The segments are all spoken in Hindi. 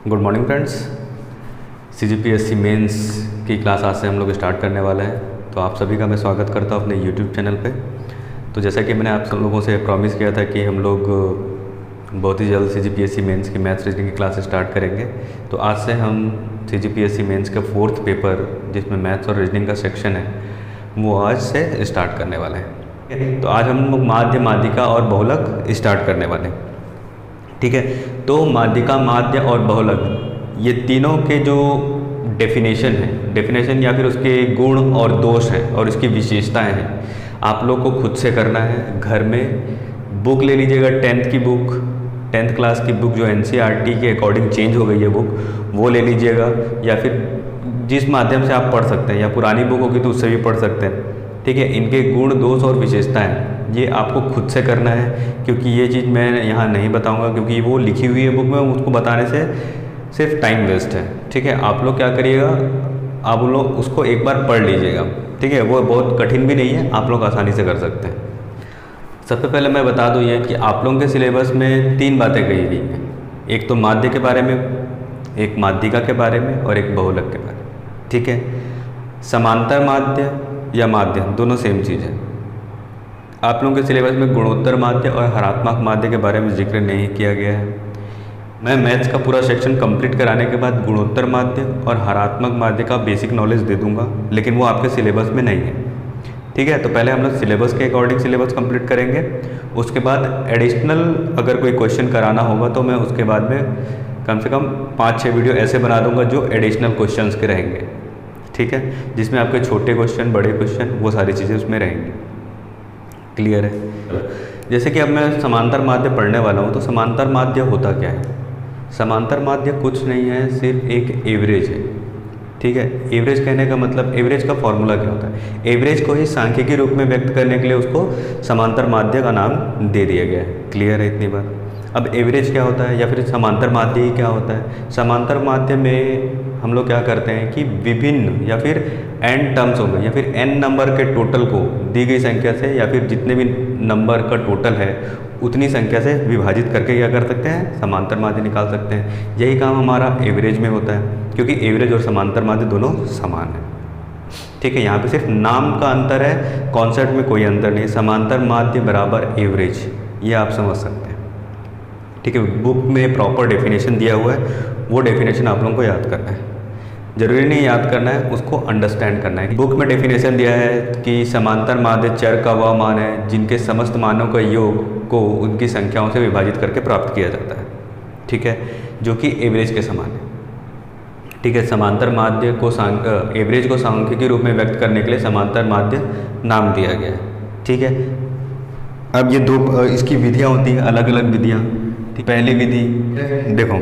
Good morning friends. CGPSC mains की क्लास आज से हम लोग स्टार्ट करने वाले हैं, तो आप सभी का मैं स्वागत करता हूं अपने यूट्यूब चैनल पे। तो जैसा कि मैंने आप सब लोगों से प्रॉमिस किया था कि हम लोग बहुत ही जल्द CGPSC मेंस की मैथ्स रीजनिंग की क्लास स्टार्ट करेंगे। तो आज से हम CGPSC मेंस का 4th पेपर जिसमें मैथ्स और रीजनिंग का सेक्शन है वो आज से स्टार्ट करने वाले हैं। तो आज हम लोग माध्य, माध्यिका और बहुलक स्टार्ट करने वाले हैं। ठीक है, तो माध्यिका, माध्य और बहुलक ये तीनों के जो डेफिनेशन या फिर उसके गुण और दोष हैं और इसकी विशेषताएं हैं, आप लोग को खुद से करना है। घर में बुक ले लीजिएगा, 10th क्लास की बुक जो NCERT के अकॉर्डिंग चेंज हो गई है बुक, वो ले लीजिएगा, या फिर जिस माध्यम से आप पढ़ सकते हैं, या पुरानी बुक होगी तो उससे भी पढ़ सकते हैं। ठीक है, इनके गुण, दोष और विशेषताएं ये आपको खुद से करना है, क्योंकि ये चीज़ मैं यहाँ नहीं बताऊँगा, क्योंकि वो लिखी हुई है बुक में, उसको बताने से सिर्फ टाइम वेस्ट है। ठीक है, आप लोग क्या करिएगा, आप लोग उसको एक बार पढ़ लीजिएगा। ठीक है, वो बहुत कठिन भी नहीं है, आप लोग आसानी से कर सकते हैं। सबसे पहले मैं बता दूँ ये कि आप लोगों के सिलेबस में 3 बातें कही गई हैं। एक तो माध्य के बारे में, एक माध्यिका के बारे में और एक बहुलक के बारे में। ठीक है, समांतर माध्य या माध्य दोनों सेम चीज़ है। आप लोगों के सिलेबस में गुणोत्तर माध्य और हरात्मक माध्य के बारे में जिक्र नहीं किया गया है। मैं मैथ्स का पूरा सेक्शन कंप्लीट कराने के बाद गुणोत्तर माध्य और हरात्मक माध्य का बेसिक नॉलेज दे दूंगा, लेकिन वो आपके सिलेबस में नहीं है। ठीक है, तो पहले हम लोग सिलेबस के अकॉर्डिंग सिलेबस कंप्लीट करेंगे, उसके बाद एडिशनल अगर कोई क्वेश्चन कराना होगा तो मैं उसके बाद में कम से कम 5-6 वीडियो ऐसे बना दूंगा जो एडिशनल क्वेश्चंस के रहेंगे। ठीक है, जिसमें आपके छोटे क्वेश्चन, बड़े क्वेश्चन, वो सारी चीज़ें उसमें रहेंगी। क्लियर है? जैसे कि अब मैं समांतर माध्य पढ़ने वाला हूँ, तो समांतर माध्य होता क्या है? समांतर माध्य कुछ नहीं है, सिर्फ एक एवरेज है। ठीक है, एवरेज कहने का मतलब, एवरेज का फॉर्मूला क्या होता है? एवरेज को ही सांख्यिकी रूप में व्यक्त करने के लिए उसको समांतर माध्य का नाम दे दिया गया है। क्लियर है इतनी बात? अब एवरेज क्या होता है या फिर समांतर माध्य ही क्या होता है? समांतर माध्य में हम लोग क्या करते हैं कि विभिन्न या फिर n टर्म्स हो गए या फिर n नंबर के टोटल को दी गई संख्या से, या फिर जितने भी नंबर का टोटल है उतनी संख्या से विभाजित करके क्या कर सकते हैं? समांतर माध्य निकाल सकते हैं। यही काम हमारा एवरेज में होता है, क्योंकि एवरेज और समांतर माध्य दोनों समान है। ठीक है, यहाँ पे सिर्फ नाम का अंतर है, कॉन्सेप्ट में कोई अंतर नहीं। समांतर माध्य बराबर एवरेज, ये आप समझ सकते हैं। ठीक है, बुक में प्रॉपर डेफिनेशन दिया हुआ है, वो डेफिनेशन आप लोगों को याद करना है। जरूरी नहीं याद करना है, उसको अंडरस्टैंड करना है। बुक में डेफिनेशन दिया है कि समांतर माध्य चर का वह मान है जिनके समस्त मानों का योग को उनकी संख्याओं से विभाजित करके प्राप्त किया जाता है। ठीक है, जो कि एवरेज के समान है। ठीक है, समांतर माध्य को एवरेज को सांख्यिकी रूप में व्यक्त करने के लिए समांतर माध्य नाम दिया गया है। ठीक है, अब ये दो इसकी विधियाँ होती हैं, अलग अलग विधियाँ। पहली विधि देखो,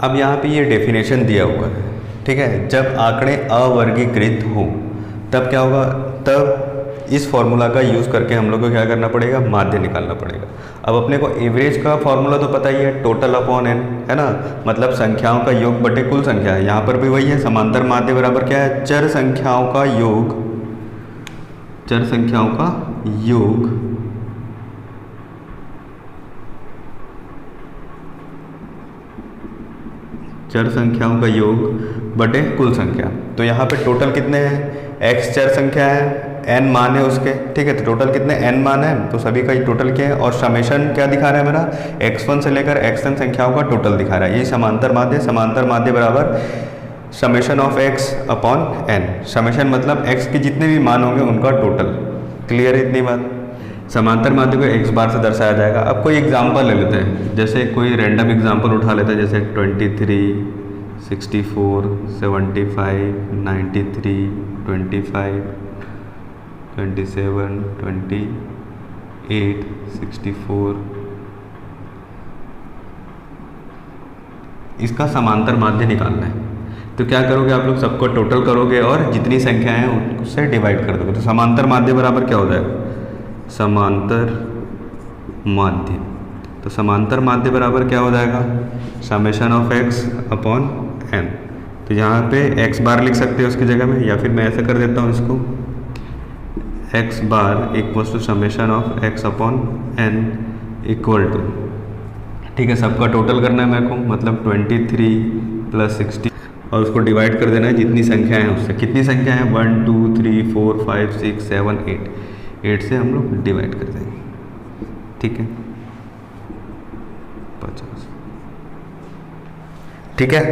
अब यहाँ पे ये डेफिनेशन दिया हुआ है। ठीक है, जब आंकड़े अवर्गीकृत हों तब क्या होगा? तब इस फॉर्मूला का यूज़ करके हम लोग को क्या करना पड़ेगा? माध्य निकालना पड़ेगा। अब अपने को एवरेज का फॉर्मूला तो पता ही है, टोटल अपॉन n, है ना, मतलब संख्याओं का योग बटे कुल संख्या है। यहाँ पर भी वही है, समांतर माध्य बराबर क्या है? चर संख्याओं का योग, चर संख्याओं का योग चर संख्याओं का योग बटे कुल संख्या। तो यहाँ पे टोटल कितने हैं? x चर संख्या है, n मान है उसके। ठीक है, तो टोटल कितने? n मान है, तो सभी का टोटल क्या है? और समेशन क्या दिखा रहा है मेरा? x1 से लेकर xn संख्याओं का टोटल दिखा रहा है। यही समांतर माध्य। समांतर माध्य बराबर summation of x upon n। Summation मतलब x के जितने भी मान होंगे उनका टोटल। क्लियर है इतनी बात? समांतर माध्य को x बार से दर्शाया जाएगा। अब कोई एग्जाम्पल ले लेते हैं, जैसे कोई रैंडम एग्जाम्पल उठा लेते हैं, जैसे 23, 64, 75, 93, 25, 27, 28, 64। इसका समांतर माध्य निकालना है। तो क्या करोगे आप लोग? सबको टोटल करोगे और जितनी संख्या है उससे डिवाइड कर दोगे। तो समांतर माध्य बराबर क्या हो जाएगा? समांतर माध्य। तो समांतर माध्य बराबर क्या हो जाएगा? Summation of x upon n। तो यहाँ पे x बार लिख सकते हो उसकी जगह में, या फिर मैं ऐसा कर देता हूँ इसको, x bar equals to summation of x upon n equal to ठीक है, सबका टोटल करना है मेरे को, मतलब 23 + 60 और उसको डिवाइड कर देना है जितनी संख्याएं हैं उससे। कितनी संख्या है? 1 2 3 4 5 6 7 8। 8 से हम लोग डिवाइड कर देंगे। ठीक है, 50। ठीक है,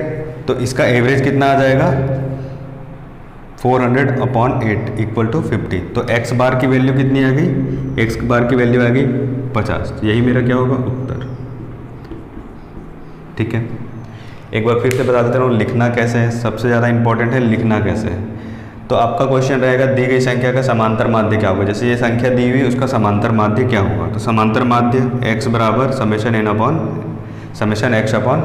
तो इसका एवरेज कितना आ जाएगा? 400/8 = 50। तो x बार की वैल्यू कितनी आ गई? x बार की वैल्यू आ गई 50। यही मेरा क्या होगा? उत्तर। ठीक है, एक बार फिर से बता देता हूँ लिखना कैसे है। सबसे ज़्यादा इंपॉर्टेंट है लिखना कैसे है। तो आपका क्वेश्चन रहेगा दी गई संख्या का समांतर माध्य क्या होगा। जैसे ये संख्या दी हुई उसका समांतर माध्य क्या होगा। तो समांतर माध्य x = ∑x/n,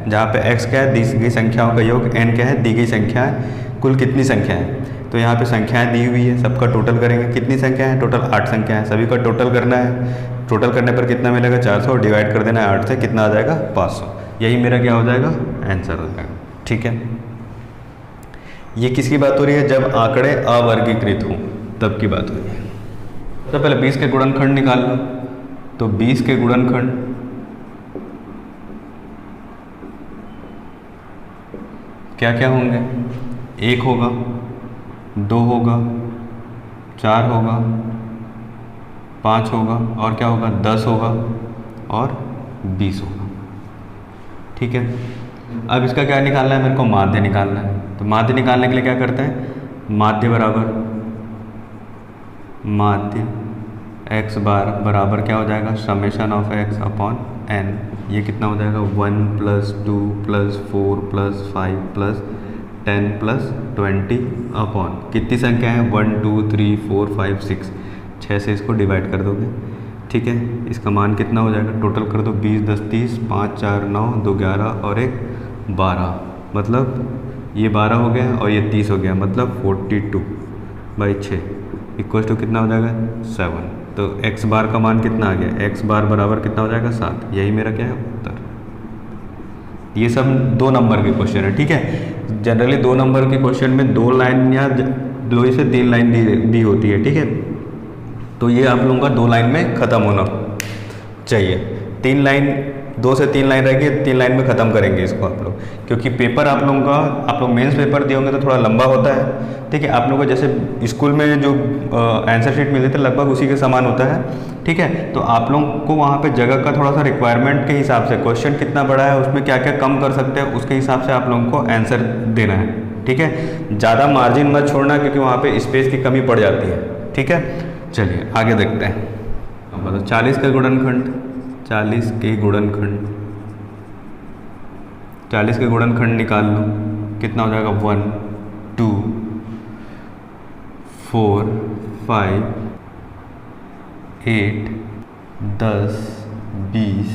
जहाँ पे x क्या है? दी गई संख्याओं का योग, n क्या है? दी गई संख्या है। कुल कितनी संख्या है? तो यहाँ पे संख्याएं दी हुई है, सबका टोटल करेंगे। कितनी संख्या है? टोटल 8 संख्या है, सभी का टोटल करना है। टोटल करने पर कितना मिलेगा? 400 और डिवाइड कर देना है 8 से, कितना आ जाएगा? 500। यही मेरा क्या हो जाएगा? आंसर हो जाएगा। ठीक है, ये किसकी बात हो रही है? जब आंकड़े अवर्गीकृत हों तब की बात हो रही है। तो पहले 20 के गुणनखंड निकाल लो। तो 20 के गुणनखंड क्या क्या होंगे? 1 होगा, 2 होगा, 4 होगा, 5 होगा और क्या होगा? 10 होगा और 20 होगा। ठीक है, अब इसका क्या निकालना है? मेरे को माध्य निकालना है। तो माध्य निकालने के लिए क्या करते हैं? माध्य बराबर माध्य x बार बराबर क्या हो जाएगा? ∑x/n। ये कितना हो जाएगा? 1 + 2 + 4 + 5 + 10 + 20 अपॉन कितनी संख्या है? 1 2 3 4 5 6। 6 से इसको डिवाइड कर दोगे। ठीक है, इसका मान कितना हो जाएगा? टोटल कर दो। 20 10 30, 5 4 9, 2 11 और 1 12। मतलब ये 12 हो गया और ये 30 हो गया, मतलब 42/6 = कितना हो जाएगा? 7। तो x बार का मान कितना आ गया? x बार बराबर कितना हो जाएगा? 7। यही मेरा क्या है? उत्तर। ये सब 2 नंबर के क्वेश्चन है। ठीक है, जनरली 2 नंबर के क्वेश्चन में 2 लाइन या 2 से 3 लाइन दी होती है। ठीक है, तो ये आप लोगों का 2 लाइन में ख़त्म होना चाहिए। 3 लाइन, 2 से 3 लाइन रहेगी, 3 लाइन में ख़त्म करेंगे इसको आप लोग, क्योंकि पेपर आप लोगों का, आप लोग मेंस पेपर दिए होंगे तो थोड़ा लंबा होता है। ठीक है, आप लोगों को जैसे स्कूल में जो आंसर शीट मिलते थे लगभग उसी के समान होता है। ठीक है, तो आप लोगों को वहाँ पे जगह का थोड़ा सा रिक्वायरमेंट के हिसाब से, क्वेश्चन कितना बड़ा है उसमें क्या क्या कम कर सकते हैं, उसके हिसाब से आप लोगों को आंसर देना है। ठीक है, ज़्यादा मार्जिन मत छोड़ना, क्योंकि वहाँ पे स्पेस की कमी पड़ जाती है। ठीक है, चलिए आगे देखते हैं। अब बताओ 40 का गुणनखंड। 40 के गुणनखंड 40 के गुणनखंड निकाल लो। कितना हो जाएगा? 1 2 4 5 8 10 20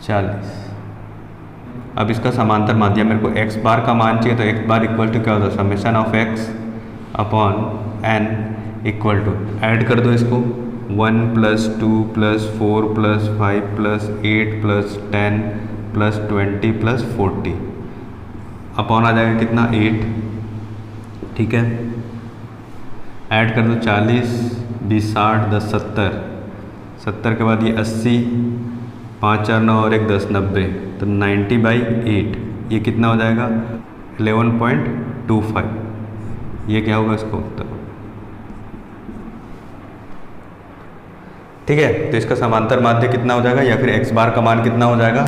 40। अब इसका समांतर माध्य मेरे को x बार का मान चाहिए, तो x बार = क्या होता है? ∑x/n = ऐड कर दो इसको। 1 + 2 + 4 + 5 + 8 + 10 + 20 + 40 अपॉन आ जाएगा कितना? 8। ठीक है, ऐड कर दो। 40 20 60 10 70। 70 के बाद ये 80, 5 4 9 और 1 10 90। तो 90/8 ये कितना हो जाएगा? 11.25। ये क्या होगा इसका उत्तर? ठीक है, तो इसका समांतर माध्य कितना हो जाएगा, या फिर x बार का मान कितना हो जाएगा?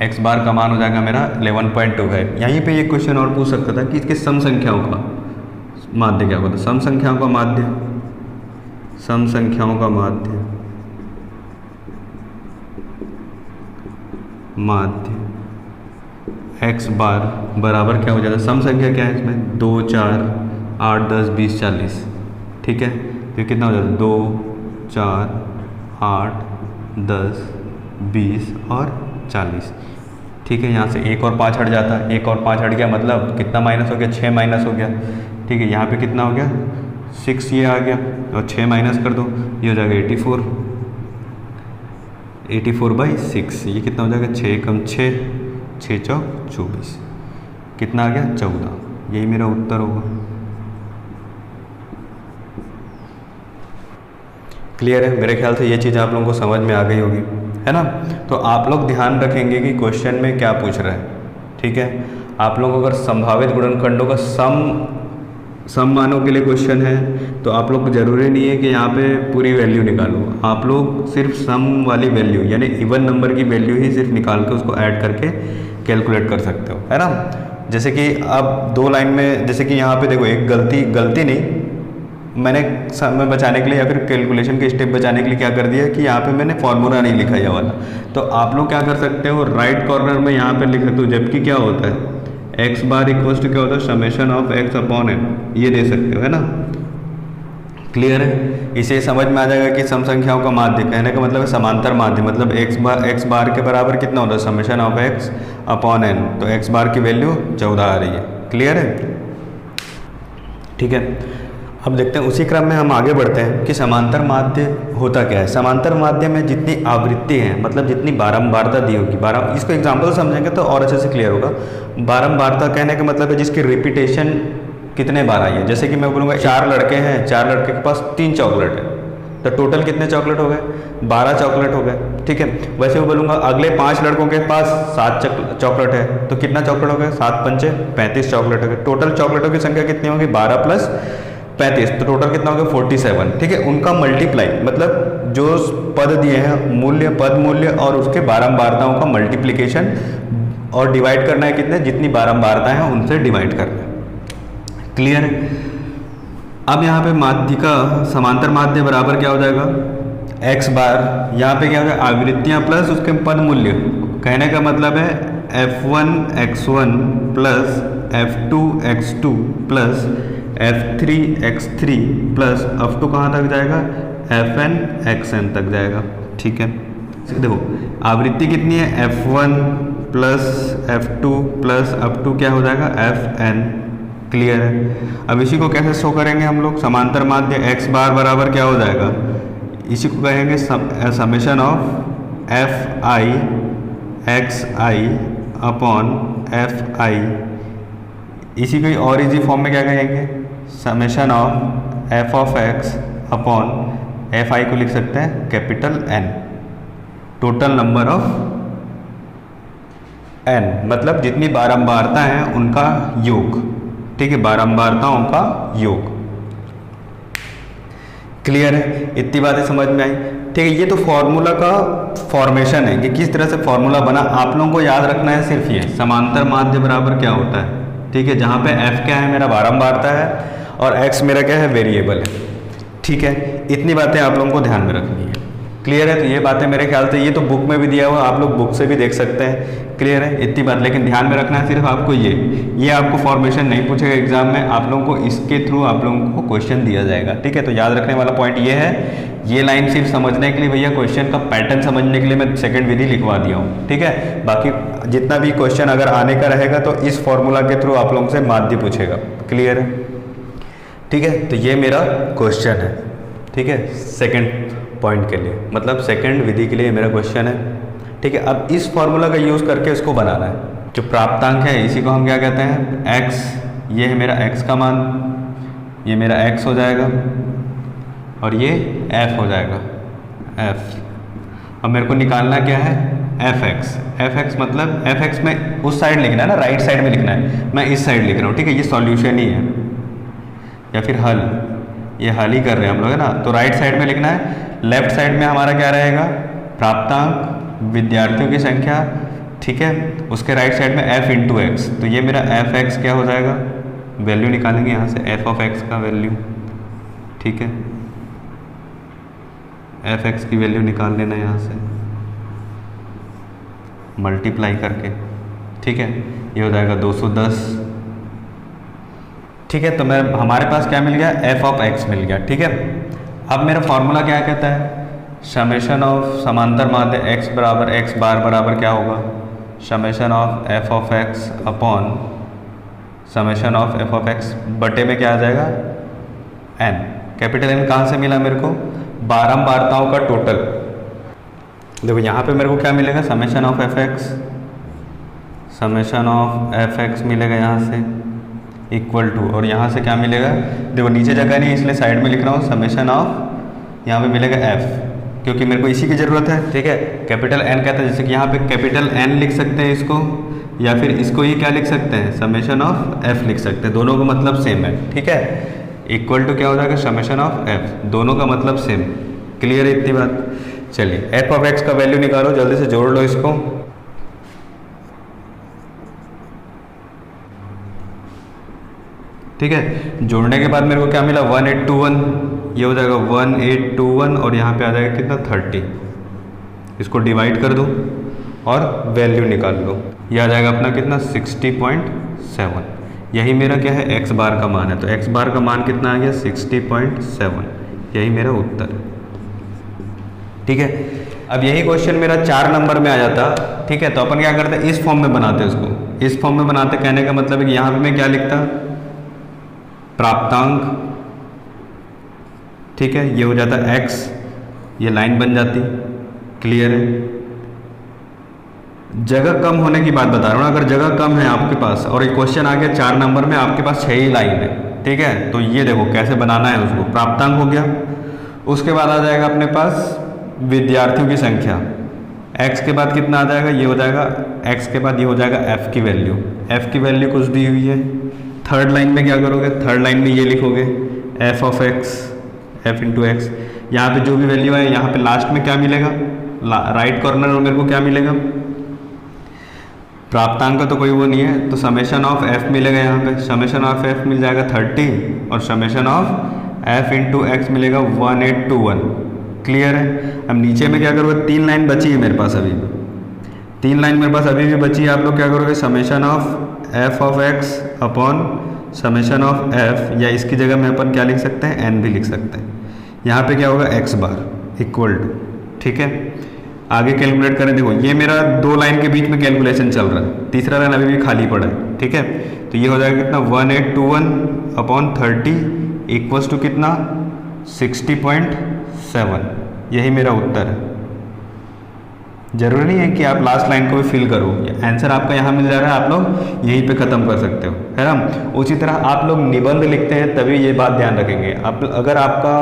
x बार का मान हो जाएगा मेरा 11.25। यहीं पे ये क्वेश्चन और पूछ सकता था कि इसके सम संख्याओं का माध्य क्या होगा। तो सम संख्याओं का माध्य, सम संख्याओं का माध्य x बार बराबर क्या हो जाएगा? सम संख्या क्या है इसमें? 2 4 8 10 20 40। ठीक है, तो कितना हो जाएगा? 2 4 8 10 20 और 40। ठीक है, यहाँ से 1 और 5 हट जाता है। 1 और 5 हट गया, मतलब कितना माइनस हो गया? 6 माइनस हो गया। ठीक है, यहाँ पे कितना हो गया? 6 ये आ गया, और 6 माइनस कर दो, ये हो जाएगा 84। 84/6। ये कितना हो जाएगा? 6 कम 6, 6 चौक 24। कितना आ गया? 14। यही मेरा उत्तर होगा। क्लियर है? मेरे ख्याल से ये चीज़ आप लोगों को समझ में आ गई होगी, है ना। तो आप लोग ध्यान रखेंगे कि क्वेश्चन में क्या पूछ रहा है, ठीक है। आप लोगों को अगर संभावित गुणनखंडों का सम मानों के लिए क्वेश्चन है तो आप लोग को ज़रूरी नहीं है कि यहाँ पे पूरी वैल्यू निकालो, आप लोग सिर्फ सम वाली वैल्यू यानी इवन नंबर की वैल्यू ही सिर्फ निकाल के उसको ऐड करके कैलकुलेट कर सकते हो, है ना। जैसे कि अब 2 लाइन में, जैसे कि यहाँ पे देखो एक गलती नहीं, मैंने समय बचाने के लिए या फिर कैलकुलेशन के स्टेप बचाने के लिए क्या कर दिया कि यहाँ पे मैंने फॉर्मूला नहीं लिखा ये वाला। तो आप लोग क्या कर सकते हो, राइट कॉर्नर में यहाँ पे लिख सकते हो, जबकि क्या होता है एक्स बार इक्वल टू क्या होता है summation of X upon N, ये दे सकते हो, है ना। क्लियर है? इसे समझ में आ जाएगा कि सम संख्याओं का माध्य, कहने का मतलब है समांतर माध्य, मतलब एक्स बार के बराबर कितना होता है summation of X upon N. तो एक्स बार की वैल्यू 14 आ रही है। क्लियर है? ठीक है, अब देखते हैं उसी क्रम में हम आगे बढ़ते हैं कि समांतर माध्य होता क्या है। समांतर माध्य में जितनी आवृत्ति है, मतलब जितनी बारंबारता दी होगी, इसको एग्जाम्पल समझेंगे तो और अच्छे से क्लियर होगा। बारंबारता कहने का मतलब है जिसकी रिपीटेशन कितने बार आई है। जैसे कि मैं बोलूँगा 4 लड़के हैं, 4 लड़के के पास 3 चॉकलेट है, तो टोटल कितने चॉकलेट हो गए, 12 चॉकलेट हो गए, ठीक है। वैसे मैं बोलूँगा अगले 5 लड़कों के पास 7 चॉकलेट है, तो कितना चॉकलेट हो गए, 7 पंचे 35 चॉकलेट हो गए। टोटल चॉकलेटों की संख्या कितनी होगी, 12 प्लस 35, तो टोटल कितना हो गया 47, ठीक है। उनका मल्टीप्लाई मतलब जो पद दिए हैं मूल्य, पद मूल्य और उसके बारंबारताओं का मल्टीप्लिकेशन और डिवाइड करना है कितने, जितनी बारंबारता है उनसे डिवाइड करना है। क्लियर है? अब यहाँ पे माध्य का समांतर माध्य बराबर क्या हो जाएगा, एक्स बार, यहाँ पे क्या हो जाएगा आवृत्तियाँ प्लस उसके पद मूल्य। कहने का मतलब है f1 x1 plus f2 x2 plus f3 x3 plus f2 कहाँ तक जाएगा, fn xn तक जाएगा, ठीक है। देखो आवृत्ति कितनी है, f1 plus f2 plus f2 क्या हो जाएगा fn। क्लियर है? अब इसी को कैसे शो करेंगे हम लोग, समांतर माध्य x बार बराबर क्या हो जाएगा, इसी को कहेंगे summation of F I X I upon F I. इसी को और इजी फॉर्म में क्या कहेंगे, summation of F of X upon F I को लिख सकते हैं capital N, total number of N, मतलब जितनी बारंबारता है उनका योग, ठीक है, बारंबारताओं का योग। क्लियर है? इतनी बातें समझ में आई, ठीक है। ये तो फॉर्मूला का फॉर्मेशन है कि किस तरह से फॉर्मूला बना। आप लोगों को याद रखना है सिर्फ ये समांतर माध्य बराबर क्या होता है, ठीक है, जहाँ पे f क्या है मेरा बारंबारता है और x मेरा क्या है वेरिएबल है, ठीक है। इतनी बातें आप लोगों को ध्यान में रखनी है। क्लियर है? तो ये बातें मेरे ख्याल से ये तो बुक में भी दिया हुआ, आप लोग बुक से भी देख सकते हैं। क्लियर है? इतनी बात, लेकिन ध्यान में रखना है सिर्फ आपको ये आपको फॉर्मेशन नहीं पूछेगा एग्जाम में, आप लोगों को इसके थ्रू आप लोगों को क्वेश्चन दिया जाएगा, ठीक है। तो याद रखने वाला पॉइंट ये है, ये लाइन सिर्फ समझने के लिए भैया, क्वेश्चन का पैटर्न समझने के लिए मैं सेकंड विधि लिखवा दिया हूँ, ठीक है। बाकी जितना भी क्वेश्चन अगर आने का रहेगा तो इस फॉर्मूला के थ्रू आप लोगों से माध्य पूछेगा। क्लियर है? ठीक है, तो ये मेरा क्वेश्चन है, ठीक है, सेकंड पॉइंट के लिए, मतलब सेकंड विधि के लिए मेरा क्वेश्चन है, ठीक है। अब इस फॉर्मूला का यूज़ करके इसको बनाना है। जो प्राप्तांक है इसी को हम क्या कहते हैं, x, ये है मेरा x का मान, ये मेरा x हो जाएगा और ये f हो जाएगा f। अब मेरे को निकालना क्या है, fx मतलब fx में उस साइड लिखना है ना, राइट साइड में लिखना है, मैं इस साइड लिख रहा हूँ, ठीक है। ये सॉल्यूशन ही है या फिर हल, ये हल ही कर रहे हैं हम लोग, है ना। तो राइट साइड में लिखना है, लेफ्ट साइड में हमारा क्या रहेगा, प्राप्तांक, विद्यार्थियों की संख्या, ठीक है, उसके राइट साइड में f इंटू एक्स। तो ये मेरा fx क्या हो जाएगा, वैल्यू निकालेंगे यहाँ से f ऑफ x का वैल्यू, ठीक है, fx की वैल्यू निकाल लेना यहाँ से मल्टीप्लाई करके, ठीक है, ये हो जाएगा 210, ठीक है। तो मैं हमारे पास क्या मिल गया, f ऑफ x मिल गया, ठीक है। अब मेरा फॉर्मूला क्या कहता है, समेशन ऑफ समांतर माध्य x बराबर x बार बराबर क्या होगा, summation of f of x upon summation of f of x बटे में क्या आ जाएगा n। कैपिटल N कहाँ से मिला मेरे को, बारंबारताओं का टोटल। देखो यहाँ पे मेरे को क्या मिलेगा, summation of fx, summation of fx मिलेगा यहाँ से इक्वल टू, और यहाँ से क्या मिलेगा, देखो नीचे जगह नहीं इसलिए साइड में लिख रहा हूँ, समेशन ऑफ यहाँ पे मिलेगा एफ, क्योंकि मेरे को इसी की ज़रूरत है। ठीक है, कैपिटल एन कहता है, जैसे कि यहाँ पे कैपिटल एन लिख सकते हैं इसको, या फिर इसको ही क्या लिख सकते हैं, समेशन ऑफ एफ लिख सकते हैं। दोनों का मतलब सेम है। ठीक है, इक्वल टू क्या हो जाएगा, समेशन ऑफ एफ, दोनों का मतलब सेम। क्लियर है इतनी बात। चलिए एफ ऑफ एक्स का वैल्यू निकालो, जल्दी से जोड़ लो इसको। ठीक है, जोड़ने के बाद मेरे को क्या मिला, 1821, ये हो जाएगा 1821 और यहाँ पे आ जाएगा कितना, 30। इसको डिवाइड कर दो और वैल्यू निकाल लो, ये आ जाएगा अपना कितना, 60.7। यही मेरा क्या है, एक्स बार का मान है। तो एक्स बार का मान कितना आ गया, 60.7, यही मेरा उत्तर है। ठीक है, अब यही क्वेश्चन मेरा 4 नंबर में आ जाता। ठीक है, तो अपन क्या करते हैं, इस फॉर्म में बनाते हैं इसको। इस फॉर्म में बनाते, कहने का मतलब है कि यहाँ पे मैं क्या लिखता, प्राप्तांक। ठीक है, ये हो जाता x, ये लाइन बन जाती। क्लियर है, जगह कम होने की बात बता रहा हूँ। अगर जगह कम है आपके पास और एक क्वेश्चन आ गया 4 नंबर में, आपके पास 6 ही लाइन है। ठीक है, तो ये देखो कैसे बनाना है उसको। प्राप्तांक हो गया, उसके बाद आ जाएगा अपने पास विद्यार्थियों की संख्या। x के बाद कितना आ जाएगा, ये हो जाएगा x के बाद ये हो जाएगा f की वैल्यू। f की वैल्यू कुछ दी हुई है। थर्ड लाइन में क्या करोगे, थर्ड लाइन में ये लिखोगे f of x, f into x. यहाँ पे जो भी वैल्यू है, यहाँ पे लास्ट में क्या मिलेगा, राइट कॉर्नर में मेरे को क्या मिलेगा, प्राप्तांक का तो कोई वो नहीं है, तो समेशन ऑफ f मिलेगा। यहाँ पे समेशन ऑफ f मिल जाएगा 30 और summation of f into x मिलेगा 1821। क्लियर है। अब नीचे में क्या करोगे, 3 लाइन बची है मेरे पास अभी, 3 लाइन मेरे पास अभी भी बची है। आप लोग क्या करोगे, summation of f of x upon summation of f, या इसकी जगह में अपन क्या लिख सकते हैं, n भी लिख सकते हैं। यहाँ पे क्या होगा, x बार इक्वल टू। ठीक है, आगे कैलकुलेट करें। देखो ये मेरा 2 लाइन के बीच में कैलकुलेशन चल रहा है, तीसरा लाइन अभी भी खाली पड़ा है। ठीक है, तो ये हो जाएगा कितना, 1821 अपॉन 30 इक्वल्स टू कितना, 60.7। यही मेरा उत्तर है। जरूरी नहीं है कि आप लास्ट लाइन को भी फिल करो, आंसर आपका यहाँ मिल जा रहा है, आप लोग यहीं पे ख़त्म कर सकते हो, है ना। उसी तरह आप लोग निबंध लिखते हैं तभी ये बात ध्यान रखेंगे। आप अगर आपका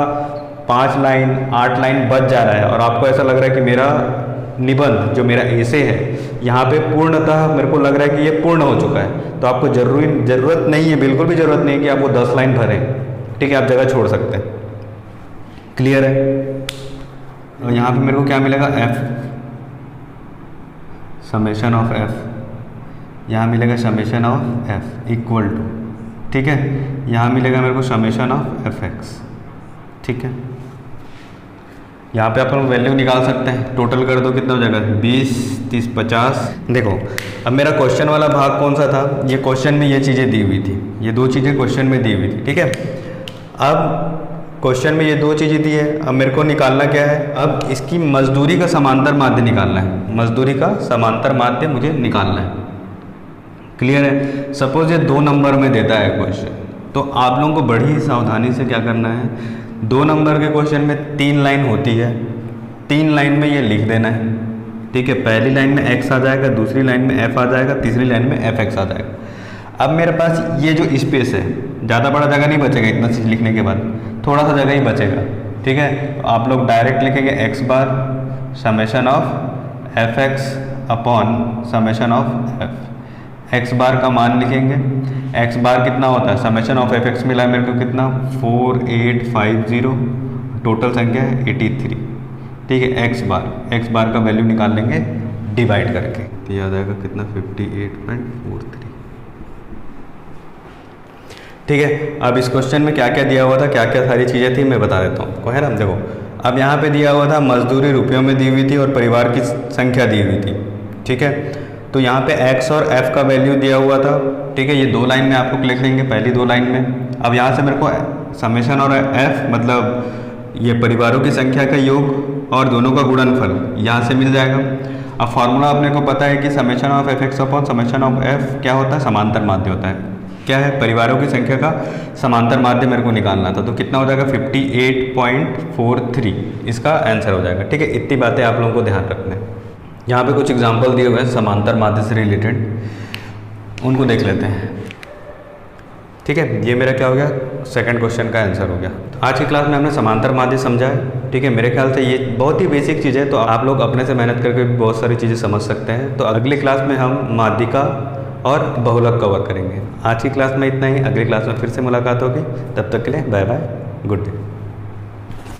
5 लाइन 8 लाइन बच जा रहा है और आपको ऐसा लग रहा है कि मेरा निबंध जो मेरा एसे है यहाँ पे पूर्णतः मेरे को लग रहा है कि ये पूर्ण हो चुका है, तो आपको ज़रूरत नहीं है, बिल्कुल भी ज़रूरत नहीं है कि आप वो 10 लाइन भरें। ठीक है, आप जगह छोड़ सकते हैं। क्लियर है। और यहाँ पे मेरे को क्या मिलेगा, f समेशन ऑफ f, यहाँ मिलेगा summation of f equal to. ठीक है, यहाँ मिलेगा मेरे को समेशन ऑफ fx। ठीक है, यहाँ पे अपन वैल्यू निकाल सकते हैं। टोटल कर दो, कितना हो जाएगा, 20 30 50। देखो अब मेरा क्वेश्चन वाला भाग कौन सा था, ये क्वेश्चन में ये चीज़ें दी हुई थी, ये 2 चीज़ें क्वेश्चन में दी हुई थी। ठीक है, अब क्वेश्चन में ये 2 चीज़ें दी है, अब मेरे को निकालना क्या है, अब इसकी मजदूरी का समांतर माध्य निकालना है। मजदूरी का समांतर माध्य मुझे निकालना है। क्लियर है। सपोज ये 2 नंबर में देता है क्वेश्चन, तो आप लोगों को बड़ी ही सावधानी से क्या करना है, 2 नंबर के क्वेश्चन में 3 लाइन होती है, 3 लाइन में ये लिख देना है। ठीक है, पहली लाइन में x आ जाएगा, दूसरी लाइन में f आ जाएगा, तीसरी लाइन में fx आ जाएगा। अब मेरे पास ये जो स्पेस है, ज़्यादा बड़ा जगह नहीं बचेगा, इतना चीज़ लिखने के बाद थोड़ा सा जगह ही बचेगा। ठीक है, तो आप लोग डायरेक्ट लिखेंगे x bar summation of fx upon summation of f। x बार का मान लिखेंगे, x बार कितना होता है, समेशन ऑफ fx मिला है मेरे को कितना, 4850, टोटल संख्या है 83। ठीक है, x बार का वैल्यू निकाल लेंगे डिवाइड करके, तो ये आ जाएगा कितना, 58.43। ठीक है, अब इस क्वेश्चन में क्या क्या दिया हुआ था, क्या क्या सारी चीज़ें थी, मैं बता देता हूँ आपको, है ना। देखो अब यहाँ पे दिया हुआ था मजदूरी रुपयों में दी हुई थी और परिवार की संख्या दी हुई थी। ठीक है, तो यहाँ पे x और f का वैल्यू दिया हुआ था। ठीक है, ये 2 लाइन में आपको लिख लेंगे, पहली 2 लाइन में। अब यहाँ से मेरे को समेशन और f मतलब ये परिवारों की संख्या का योग और दोनों का गुणनफल यहाँ से मिल जाएगा। अब फॉर्मूला अपने को पता है कि summation of fx upon summation of f क्या होता है, समांतर माध्य होता है। क्या है, परिवारों की संख्या का समांतर माध्य मेरे को निकालना था, तो कितना हो जाएगा, 58.43 इसका आंसर हो जाएगा। ठीक है, इतनी बातें आप लोगों को ध्यान रखना है। यहाँ पे कुछ एग्जाम्पल दिए हुए हैं समांतर माध्य से रिलेटेड, उनको देख लेते हैं। ठीक है, ये मेरा क्या हो गया, सेकंड क्वेश्चन का आंसर हो गया। तो आज की क्लास में हमने समांतर माध्य समझा है। ठीक है, मेरे ख्याल से ये बहुत ही बेसिक चीज़ है, तो आप लोग अपने से मेहनत करके भी बहुत सारी चीज़ें समझ सकते हैं। तो अगली क्लास में हम माध्यिका और बहुलक कवर करेंगे। आज की क्लास में इतना ही, अगली क्लास में फिर से मुलाकात होगी। तब तक के लिए बाय बाय, गुड डे।